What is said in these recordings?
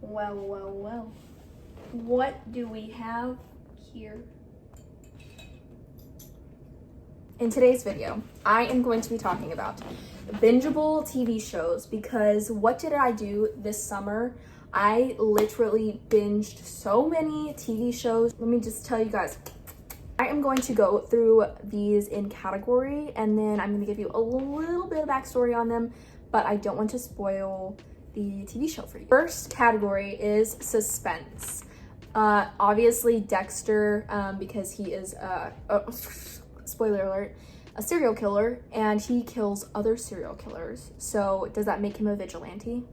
Well. What do we have here? In today's video, I am going to be talking about bingeable TV shows because what did I do this summer? I literally binged so many TV shows. Let me just tell you guys, I am going to go through these in category and then I'm going to give you a little bit of backstory on them, but I don't want to spoil the TV show for you. First category is suspense. Obviously Dexter, because he is spoiler alert, a serial killer, and he kills other serial killers. So does that make him a vigilante?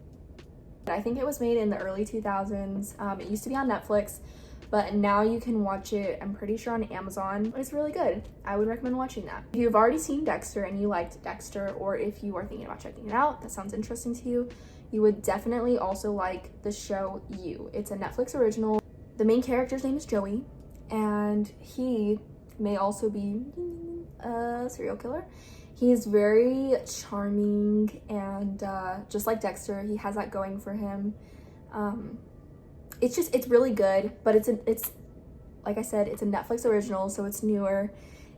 I think it was made in the early 2000s. It used to be on Netflix, but now you can watch it, I'm pretty sure, on Amazon. It's really good. I would recommend watching that. If you've already seen Dexter and you liked Dexter, or if you are thinking about checking it out, that sounds interesting to you, you would definitely also like the show You. It's a Netflix original. The main character's name is Joey, and he may also be a serial killer. He's very charming and just like Dexter, he has that going for him. It's really good, but it's like I said, it's a Netflix original, so it's newer.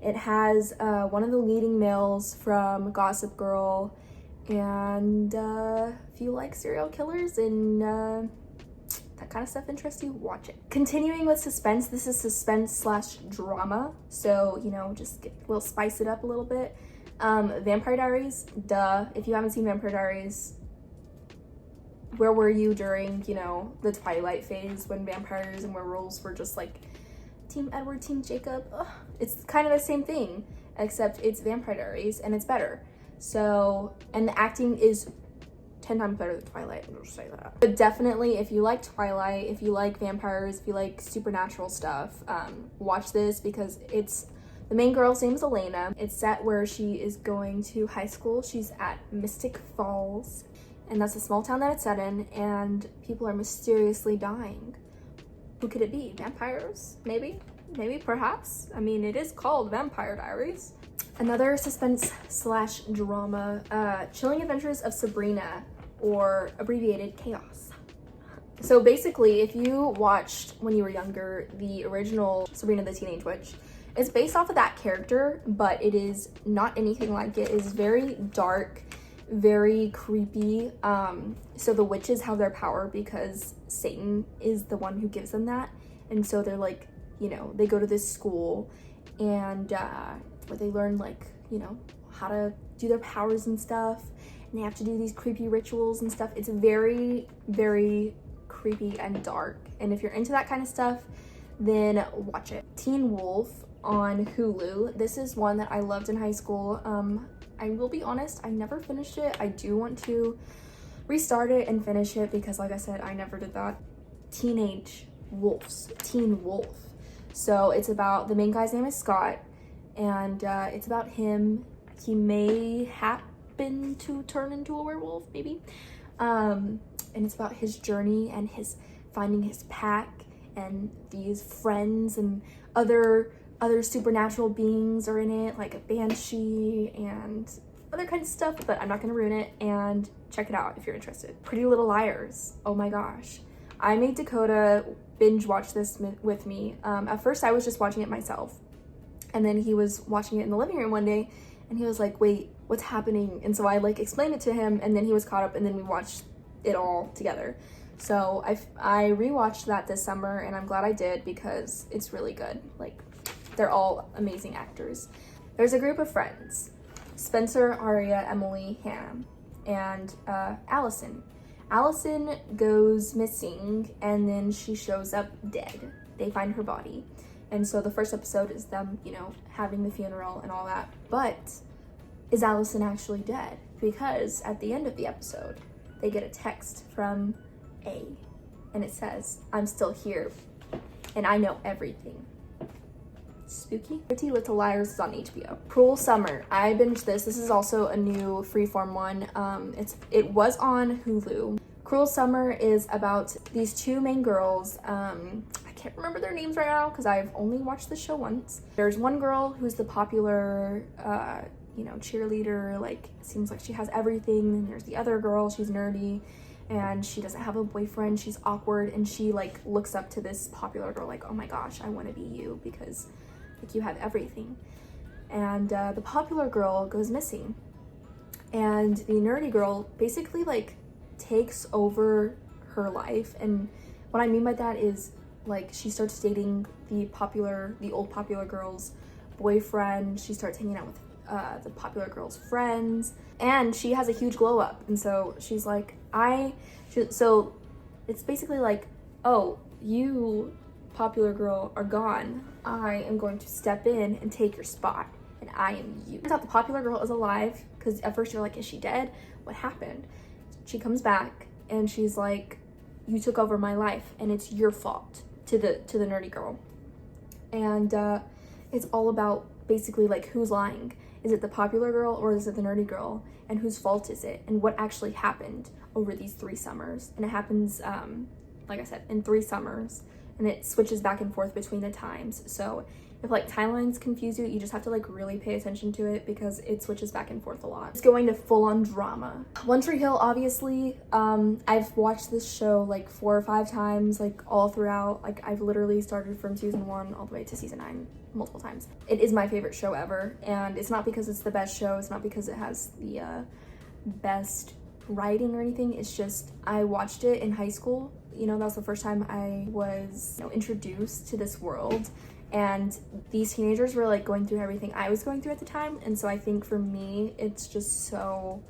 It has one of the leading males from Gossip Girl, and if you like serial killers and that kind of stuff interests you, watch it. Continuing with suspense, this is suspense/drama, so we'll spice it up a little bit. Vampire Diaries, duh. If you haven't seen Vampire Diaries, where were you during, the Twilight phase when vampires and werewolves were just like Team Edward, Team Jacob? Ugh. It's kind of the same thing, except it's Vampire Diaries and it's better. So, and the acting is 10 times better than Twilight, I'll just say that. But definitely, if you like Twilight, if you like vampires, if you like supernatural stuff, watch this because the main girl's name is Elena. It's set where she is going to high school. She's at Mystic Falls, and that's a small town that it's set in, and people are mysteriously dying. Who could it be? Vampires? Maybe, perhaps. I mean, it is called Vampire Diaries. Another suspense/drama, Chilling Adventures of Sabrina, or abbreviated Chaos. So basically, if you watched when you were younger the original Sabrina the Teenage Witch, it's based off of that character, but it is not anything like it. It is very dark, very creepy. So the witches have their power because Satan is the one who gives them that. And so they're like, they go to this school and where they learn how to do their powers and stuff. And they have to do these creepy rituals and stuff. It's very, very creepy and dark. And if you're into that kind of stuff, then watch it. Teen Wolf on Hulu. This is one that I loved in high school. I will be honest, I never finished it. I do want to restart it and finish it because, like I said, I never did that. Teen Wolf. So it's about, the main guy's name is Scott, and it's about him. He may happen to turn into a werewolf, maybe. And it's about his journey and his finding his pack and these friends, and other supernatural beings are in it, like a banshee and other kinds of stuff, but I'm not gonna ruin it, and check it out if you're interested. Pretty Little Liars. Oh my gosh. I made Dakota binge watch this with me. At first I was just watching it myself, and then he was watching it in the living room one day and he was like, wait, what's happening? And so I explained it to him, and then he was caught up, and then we watched it all together. So I rewatched that this summer, and I'm glad I did because it's really good. They're all amazing actors. There's a group of friends: Spencer, Aria, Emily, Hannah, and Allison. Allison goes missing, and then she shows up dead. They find her body. And so the first episode is them, having the funeral and all that. But is Allison actually dead? Because at the end of the episode, they get a text from A, and it says, "I'm still here, and I know everything." Spooky. Pretty Little Liars is on HBO. Cruel Summer. I binged this. This is also a new freeform one. It was on Hulu. Cruel Summer is about these two main girls. I can't remember their names right now because I've only watched the show once. There's one girl who's the popular, cheerleader, seems like she has everything. And there's the other girl, she's nerdy. and she doesn't have a boyfriend. She's awkward, and she like looks up to this popular girl like, oh my gosh, I want to be you because like you have everything. And the popular girl goes missing, and the nerdy girl basically like takes over her life. And what I mean by that is like she starts dating the old popular girl's boyfriend. She starts hanging out with the popular girl's friends, and she has a huge glow up. And so she's like, so it's basically like, oh, you popular girl are gone, I am going to step in and take your spot, and I am you. Turns out the popular girl is alive, because at first you're like, is she dead? What happened? She comes back and she's like, you took over my life and it's your fault, to the nerdy girl. And it's all about basically like who's lying. Is it the popular girl or is it the nerdy girl? And whose fault is it? And what actually happened over these 3 summers? And it happens, like I said, in 3 summers. And it switches back and forth between the times. So if like timelines confuse you, you just have to like really pay attention to it because it switches back and forth a lot. It's going to full-on drama. One Tree Hill, obviously, I've watched this show like 4 or 5 times, like all throughout. Like I've literally started from season 1 all the way to season 9 multiple times. It is my favorite show ever, and it's not because it's the best show, it's not because it has the best writing or anything. It's just I watched it in high school. You know, that was the first time I was, you know, introduced to this world, and these teenagers were like going through everything I was going through at the time. And so I think for me, it's just so,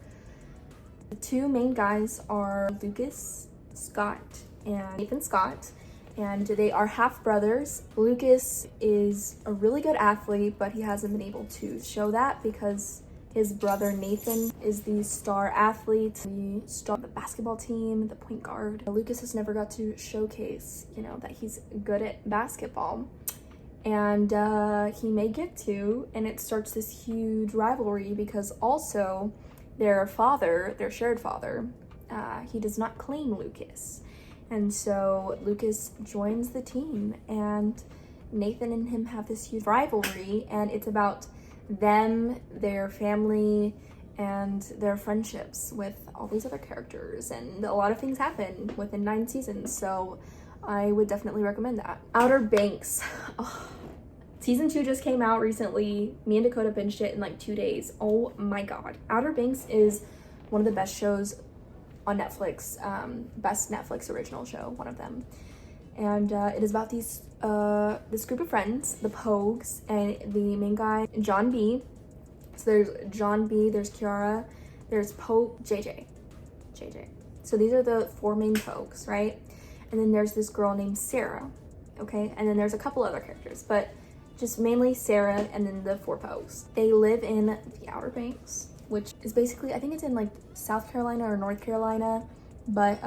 the 2 main guys are Lucas Scott and Nathan Scott, and they are half brothers. Lucas is a really good athlete, but he hasn't been able to show that because his brother Nathan is the star athlete, the star of the basketball team, the point guard. Lucas has never got to showcase, you know, that he's good at basketball. And he may get to, and it starts this huge rivalry because also their father, their shared father, he does not claim Lucas. And so Lucas joins the team, and Nathan and him have this huge rivalry, and it's about them, their family, and their friendships with all these other characters, and a lot of things happen within 9 seasons, so I would definitely recommend that. Outer Banks. Oh, season 2 just came out recently. Me and Dakota binged it in like 2 days. Oh my god. Outer Banks is one of the best shows on Netflix, best Netflix original show, one of them. And it is about these this group of friends, the Pogues, and the main guy, John B. So there's John B, there's Kiara, there's Pogue, JJ. So these are the 4 main Pogues, right? And then there's this girl named Sarah, okay? And then there's a couple other characters, but just mainly Sarah and then the 4 Pogues. They live in the Outer Banks, which is basically, I think it's in like South Carolina or North Carolina, but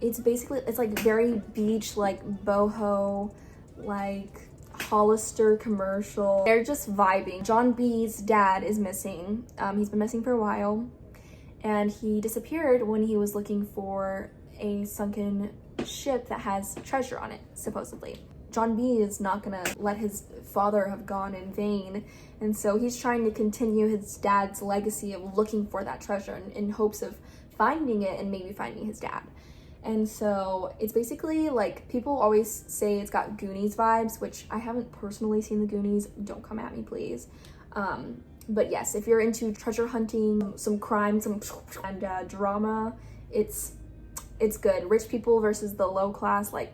it's basically, it's like very beach, like boho, like Hollister commercial. They're just vibing. John B's dad is missing. He's been missing for a while, and he disappeared when he was looking for a sunken ship that has treasure on it, supposedly. John B is not gonna let his father have gone in vain, and so he's trying to continue his dad's legacy of looking for that treasure in hopes of finding it and maybe finding his dad. And so it's basically like, people always say it's got Goonies vibes, which I haven't personally seen the Goonies, don't come at me please. But yes, if you're into treasure hunting, some crime, and drama, it's good. Rich people versus the low class, like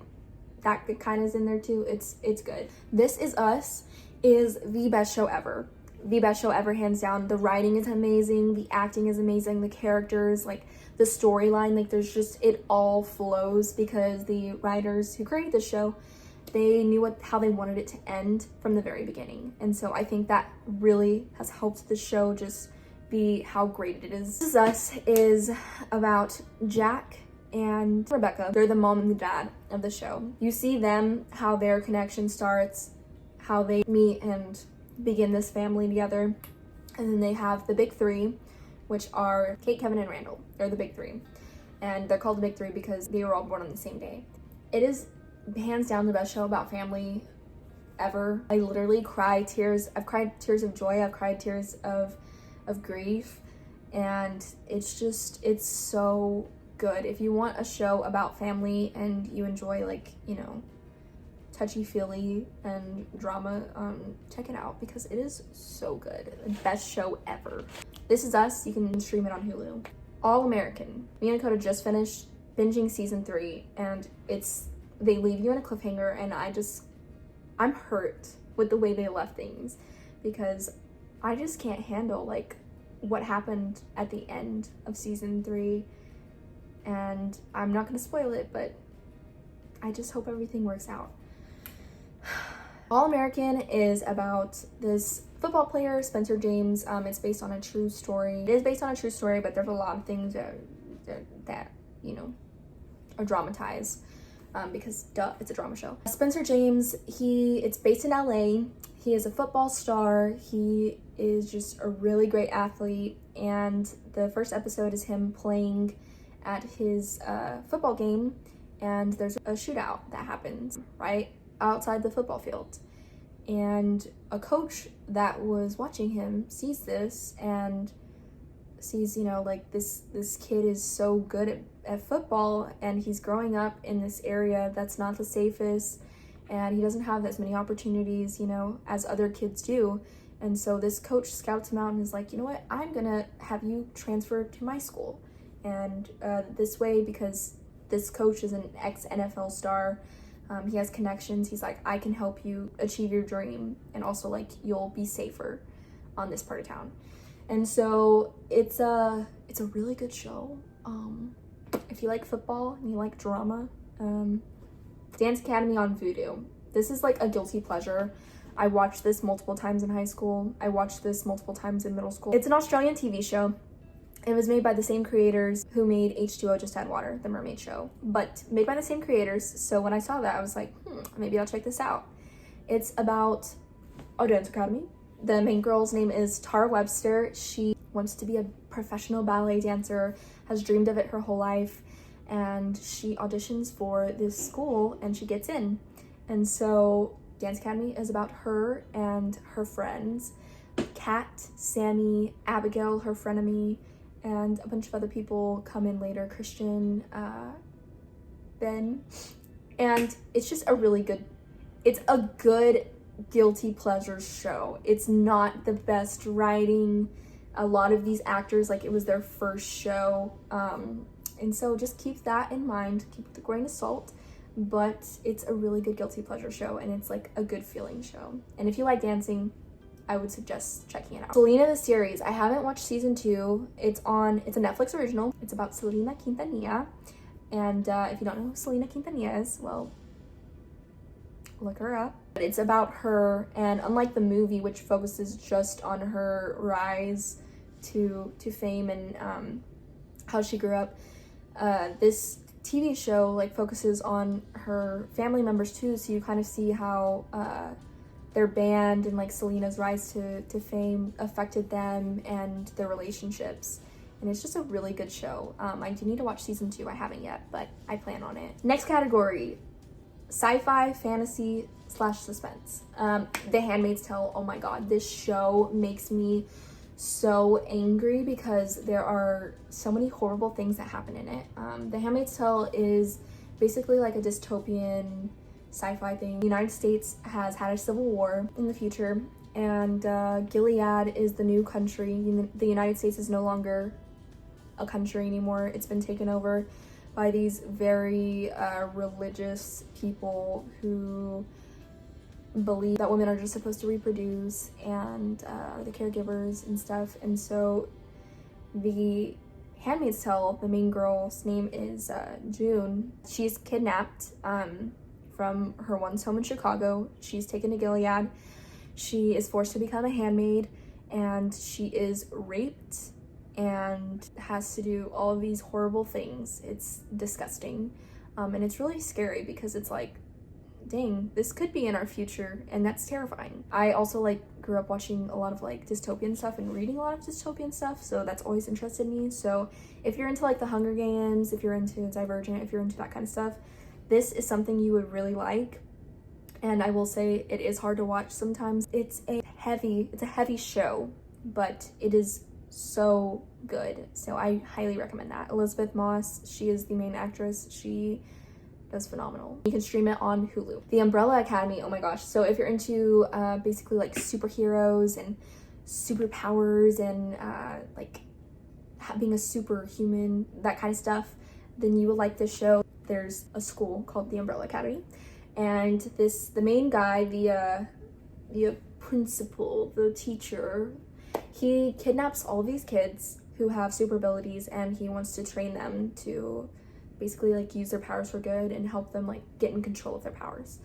that kind of is in there too. It's good. This Is Us is the best show ever. The best show ever, hands down. The writing is amazing, the acting is amazing, the characters, like the storyline, like there's just, it all flows because the writers who created the show, they knew how they wanted it to end from the very beginning. And so I think that really has helped the show just be how great it is. This Is Us is about Jack and Rebecca. They're the mom and the dad of the show. You see them, how their connection starts, how they meet and begin this family together. And then they have the big 3, which are Kate, Kevin, and Randall. They're the big 3. And they're called the big 3 because they were all born on the same day. It is hands down the best show about family ever. I literally cry tears. I've cried tears of joy. I've cried tears of grief. And it's just, it's so good. If you want a show about family and you enjoy, like, you know, touchy-feely and drama, check it out because it is so good. The best show ever. This Is Us, you can stream it on Hulu. All American. Me and Dakota just finished binging season 3, and they leave you in a cliffhanger, and I'm hurt with the way they left things because I just can't handle, like, what happened at the end of season 3, and I'm not gonna spoil it, but I just hope everything works out. All American is about this football player, Spencer James. It's based on a true story. It is based on a true story, but there's a lot of things that you know, are dramatized because duh, it's a drama show. Spencer James, it's based in LA. He is a football star. He is just a really great athlete, and the first episode is him playing at his football game, and there's a shootout that happens right outside the football field, and a coach that was watching him sees this and sees, you know, like this kid is so good at football, and he's growing up in this area that's not the safest, and he doesn't have as many opportunities, you know, as other kids do. And so this coach scouts him out and is like, you know what, I'm gonna have you transfer to my school. And this way, because this coach is an ex-NFL star, he has connections. He's like, I can help you achieve your dream, and also, like, you'll be safer on this part of town. And so it's a really good show. If you like football and you like drama, Dance Academy on Vudu. This is like a guilty pleasure. I watched this multiple times in high school. I watched this multiple times in middle school. It's an Australian TV show. It was made by the same creators who made H2O Just Add Water, the mermaid show, but made by the same creators. So when I saw that, I was like, maybe I'll check this out. It's about a dance academy. The main girl's name is Tara Webster. She wants to be a professional ballet dancer, has dreamed of it her whole life, and she auditions for this school and she gets in. And so Dance Academy is about her and her friends, Kat, Sammy, Abigail, her frenemy, and a bunch of other people come in later, Christian, Ben, and it's just it's a good guilty pleasure show. It's not the best writing. A lot of these actors, like, it was their first show, and so just keep that in mind, keep it with a grain of salt, but it's a really good guilty pleasure show, and it's like a good feeling show. And if you like dancing, I would suggest checking it out. Selena the series, I haven't watched season 2. It's a Netflix original. It's about Selena Quintanilla. And if you don't know who Selena Quintanilla is, well, look her up. But it's about her, and unlike the movie, which focuses just on her rise to fame and how she grew up, this TV show like focuses on her family members too, so you kind of see how their band and like Selena's rise to fame affected them and their relationships. And it's just a really good show. I do need to watch season 2. I haven't yet, but I plan on it. Next category, sci-fi, fantasy / suspense. The Handmaid's Tale. Oh my god, this show makes me so angry because there are so many horrible things that happen in it. The Handmaid's Tale is basically like a dystopian sci-fi thing. The United States has had a civil war in the future, and Gilead is the new country. The United States is no longer a country anymore. It's been taken over by these very religious people who believe that women are just supposed to reproduce and are the caregivers and stuff. And so the Handmaid's Tale, the main girl's name is June. She's kidnapped from her once home in Chicago. She's taken to Gilead. She is forced to become a handmaid, and she is raped and has to do all of these horrible things. It's disgusting. And it's really scary because it's like, dang, this could be in our future, and that's terrifying. I also like grew up watching a lot of like dystopian stuff and reading a lot of dystopian stuff, so that's always interested me. So if you're into like the Hunger Games, if you're into Divergent, if you're into that kind of stuff, this is something you would really like. And I will say it is hard to watch sometimes. It's a heavy show, but it is so good. So I highly recommend that. Elizabeth Moss, she is the main actress. She does phenomenal. You can stream it on Hulu. The Umbrella Academy, oh my gosh. So if you're into basically like superheroes and superpowers and like being a superhuman, that kind of stuff, then you will like this show. There's a school called the Umbrella Academy, and the main guy, the principal, the teacher, he kidnaps all of these kids who have super abilities, and he wants to train them to basically like use their powers for good and help them like get in control of their powers.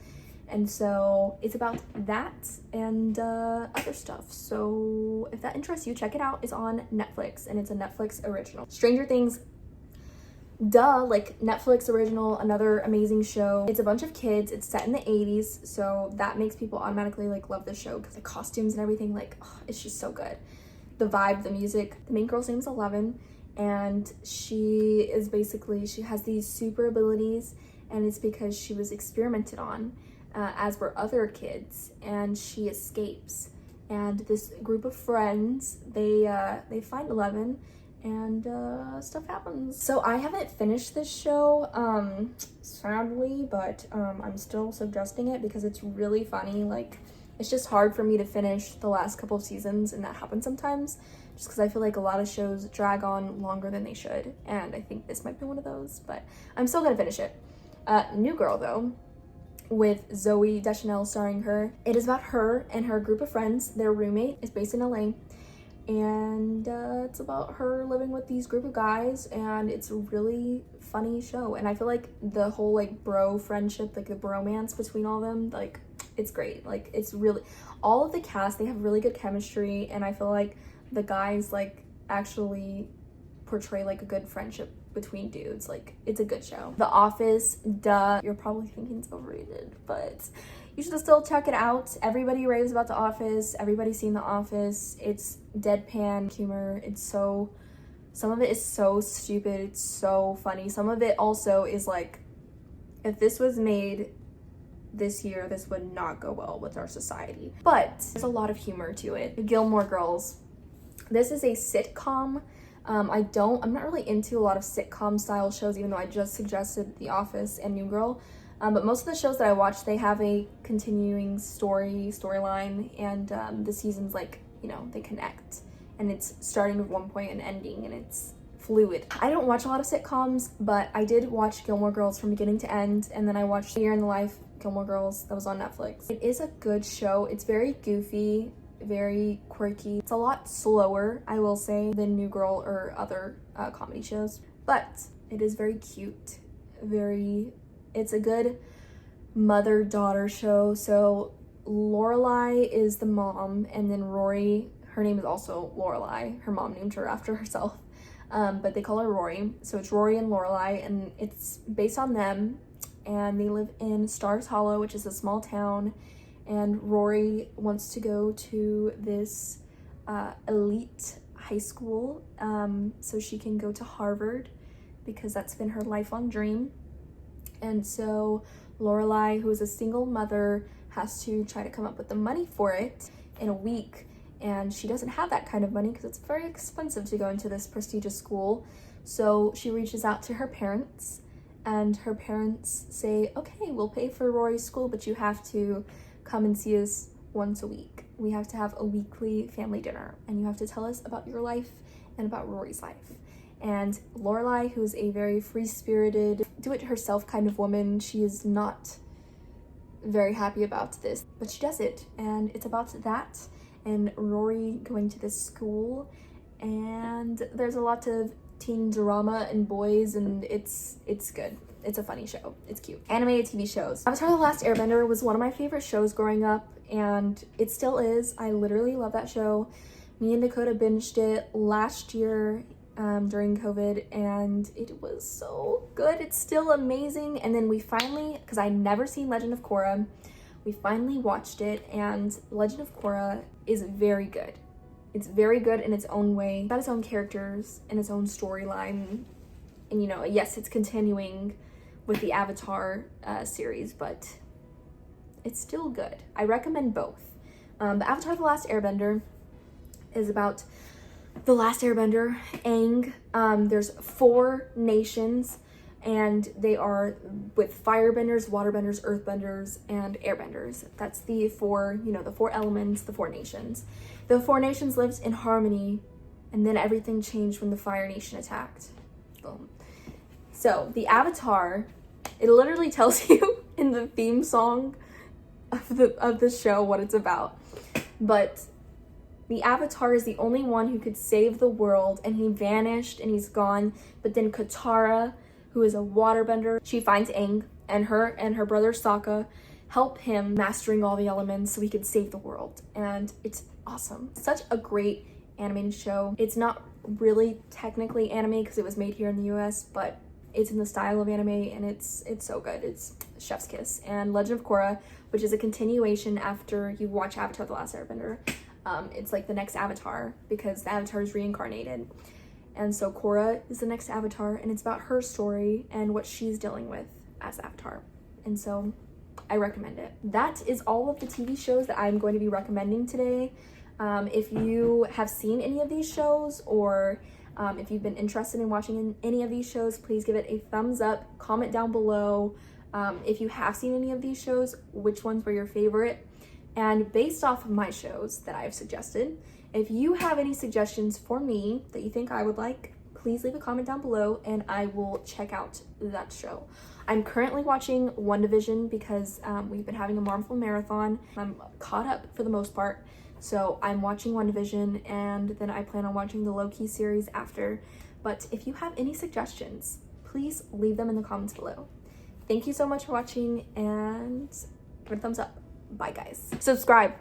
And so it's about that and other stuff. So if that interests you, check it out. It's on Netflix, and it's a Netflix original. Stranger Things, duh, like Netflix original, another amazing show. It's a bunch of kids. It's set in the 80s, so that makes people automatically like love the show because the costumes and everything, like, oh, it's just so good. The vibe, the music. The main girl's name is 11, and she has these super abilities, and it's because she was experimented on, as were other kids, and she escapes. And this group of friends, they find 11, and stuff happens. So I haven't finished this show, sadly, but I'm still suggesting it because it's really funny. Like, it's just hard for me to finish the last couple of seasons, and that happens sometimes, just because I feel like a lot of shows drag on longer than they should, and I think this might be one of those, but I'm still gonna finish it. New Girl, though, with Zooey Deschanel starring her. It is about her and her group of friends. Their roommate is based in LA, and it's about her living with these group of guys, and it's a really funny show. And I feel like the whole like bro friendship, like the bromance between all of them, like, it's great. Like, it's really, all of the cast, they have really good chemistry, and I feel like the guys like actually portray like a good friendship between dudes. Like, it's a good show. The Office, duh, you're probably thinking it's overrated, but you should still check it out. Everybody raves about The Office. Everybody's seen The Office. It's deadpan humor. Some of it is so stupid. It's so funny. Some of it also is like, if this was made this year, this would not go well with our society. But there's a lot of humor to it. Gilmore Girls. This is a sitcom. I'm not really into a lot of sitcom style shows, even though I just suggested The Office and New Girl. But most of the shows that I watch, they have a continuing storyline, and the seasons, like, you know, they connect, and it's starting with one point and ending, and it's fluid. I don't watch a lot of sitcoms, but I did watch Gilmore Girls from beginning to end, and then I watched A Year in the Life, Gilmore Girls, that was on Netflix. It is a good show. It's very goofy, very quirky. It's a lot slower, I will say, than New Girl or other comedy shows, but it is very cute. It's a good mother-daughter show. So Lorelai is the mom, and then Rory, her name is also Lorelai. Her mom named her after herself, but they call her Rory. So it's Rory and Lorelai, and it's based on them, and they live in Stars Hollow, which is a small town, and Rory wants to go to this elite high school so she can go to Harvard, because that's been her lifelong dream. And so Lorelai, who is a single mother, has to try to come up with the money for it in a week, and she doesn't have that kind of money because it's very expensive to go into this prestigious school. So she reaches out to her parents, and her parents say, okay, we'll pay for Rory's school, but you have to come and see us once a week. We have to have a weekly family dinner, and you have to tell us about your life and about Rory's life. And Lorelai, who's a very free-spirited, do-it-herself kind of woman, she is not very happy about this, but she does it, and it's about that and Rory going to this school, and there's a lot of teen drama and boys, and it's good. It's a funny show. It's cute. Animated TV shows. Avatar: The Last Airbender was one of my favorite shows growing up, and it still is. I literally love that show. Me and Dakota binged it last year during COVID, and it was so good. It's still amazing. And then we finally, because I'd never seen Legend of Korra, we finally watched it, and Legend of Korra is very good. It's very good in its own way. It's got its own characters and its own storyline. And, you know, yes, it's continuing with the Avatar series, but it's still good. I recommend both. The Avatar: The Last Airbender is about The Last Airbender, Aang. There's 4 nations, and they are with firebenders, waterbenders, earthbenders, and airbenders. That's the 4, the 4 elements, the 4 nations. The 4 nations lived in harmony, and then everything changed when the Fire Nation attacked. Boom. So the Avatar, it literally tells you in the theme song of the show what it's about. But the Avatar is the only one who could save the world, and he vanished and he's gone. But then Katara, who is a waterbender, she finds Aang, and her brother Sokka help him mastering all the elements so he could save the world. And it's awesome. Such a great animated show. It's not really technically anime because it was made here in the US, but it's in the style of anime, and it's so good. It's chef's kiss. And Legend of Korra, which is a continuation after you watch Avatar: The Last Airbender. It's like the next Avatar because the Avatar is reincarnated. And so Korra is the next Avatar, and it's about her story and what she's dealing with as Avatar. And so I recommend it. That is all of the TV shows that I'm going to be recommending today. If you have seen any of these shows, or if you've been interested in watching any of these shows, please give it a thumbs up, comment down below. If you have seen any of these shows, which ones were your favorite? And based off of my shows that I've suggested, if you have any suggestions for me that you think I would like, please leave a comment down below and I will check out that show. I'm currently watching WandaVision because we've been having a Marvel marathon. I'm caught up for the most part. So I'm watching WandaVision, and then I plan on watching the Loki series after. But if you have any suggestions, please leave them in the comments below. Thank you so much for watching, and give it a thumbs up. Bye guys. Subscribe.